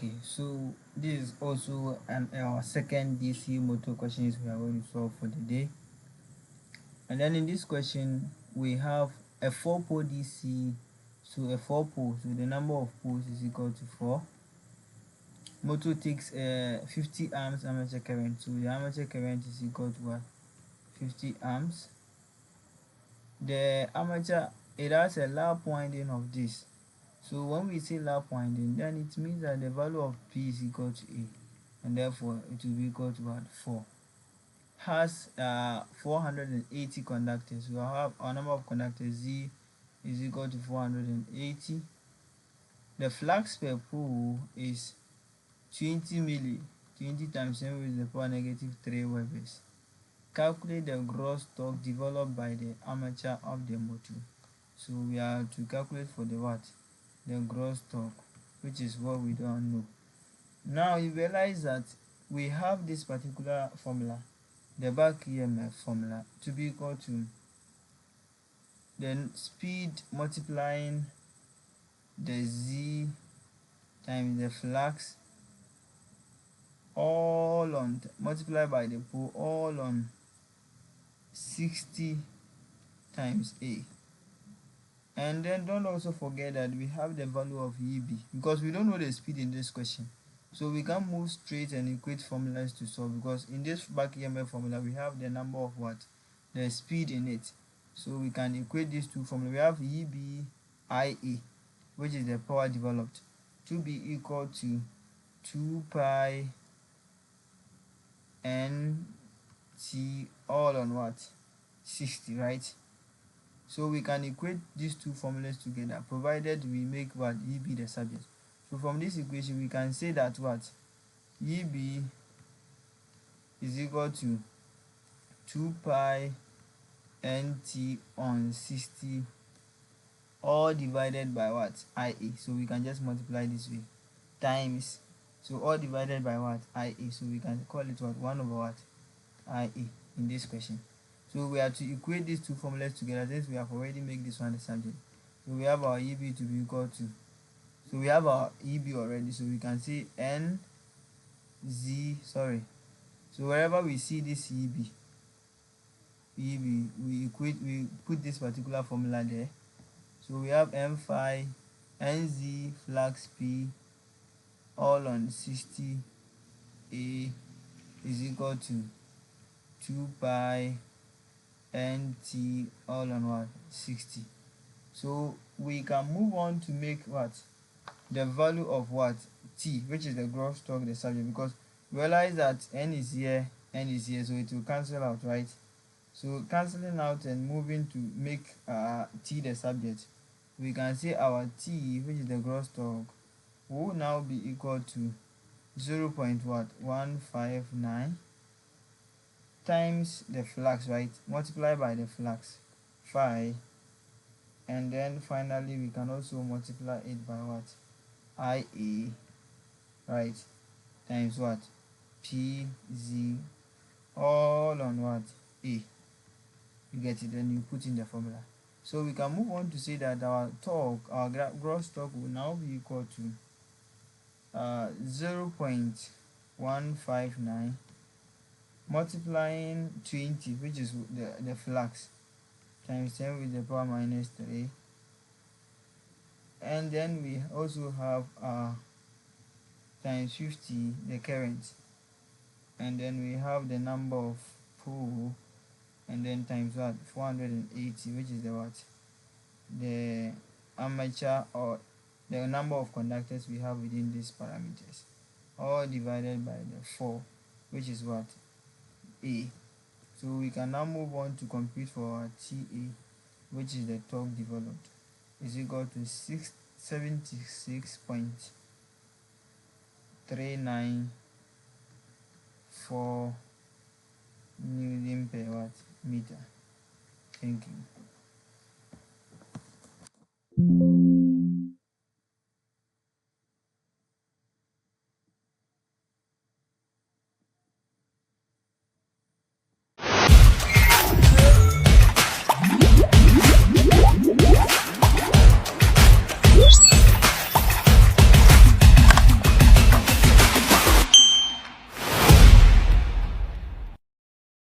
Okay, so this is also our second DC motor questions we are going to solve for the day. And then in this question, we have a 4-pole DC. So a 4-pole, so the number of poles is equal to 4. Motor takes 50 amps armature current. So the armature current is equal to what? 50 amps. The armature, it has a lap winding of this. So when we say lap winding, then it means that the value of P is equal to A, and therefore it will be equal to what? 4. Has 480 conductors. We have our number of conductors Z is equal to 480. The flux per pole is 20 milli. 20 times 10 raised to the power negative 3 Webers. Calculate the gross torque developed by the armature of the motor. So we are to calculate for the what? The gross torque, which is what we don't know. Now you realize that we have this particular formula, the back EMF formula, to be equal to the speed multiplying the Z times the flux all on multiplied by the pole all on 60 times A. And then don't also forget that we have the value of EB, because we don't know the speed in this question. So we can move straight and equate formulas to solve, because in this back EMF formula we have the number of what? The speed in it. So we can equate these two formulas. We have EB IA, which is the power developed, to be equal to 2 pi NT all on what? 60, right? So we can equate these two formulas together, provided we make what? EB the subject. So from this equation we can say that what? EB is equal to 2 pi NT on 60 all divided by what? IA. So we can just multiply this way, times, so all divided by what? IA. So we can call it what? 1 over what? IA in this question. So we have to equate these two formulas together since we have already made this one the subject. So we have our EB to be equal to, so we have our EB already, so we can say so wherever we see this EB, we put this particular formula there. So we have M phi NZ flux P all on 60 A is equal to 2 pi NT all on what? 60. So we can move on to make what? The value of what? T, which is the gross torque, the subject, because realize that N is here, so it will cancel out, right? So cancelling out and moving to make T the subject, we can say our T, which is the gross torque, will now be equal to 0.159 times the flux, right? Multiply by the flux phi, and then finally we can also multiply it by what? IA, right? Times what? PZ all on what? A. You get it? Then you put in the formula. So we can move on to say that our torque, our gross torque, will now be equal to 0.159 multiplying 20, which is the flux, times 10 with the power minus 3. And then we also have times 50 the current, and then we have the number of pole, and then times what? 480, which is the what? The armature, or the number of conductors we have within these parameters, all divided by the 4, which is what? A. So we can now move on to compute for our TA, which is the torque developed, is equal to 76.394 Newton per watt meter. Thank you.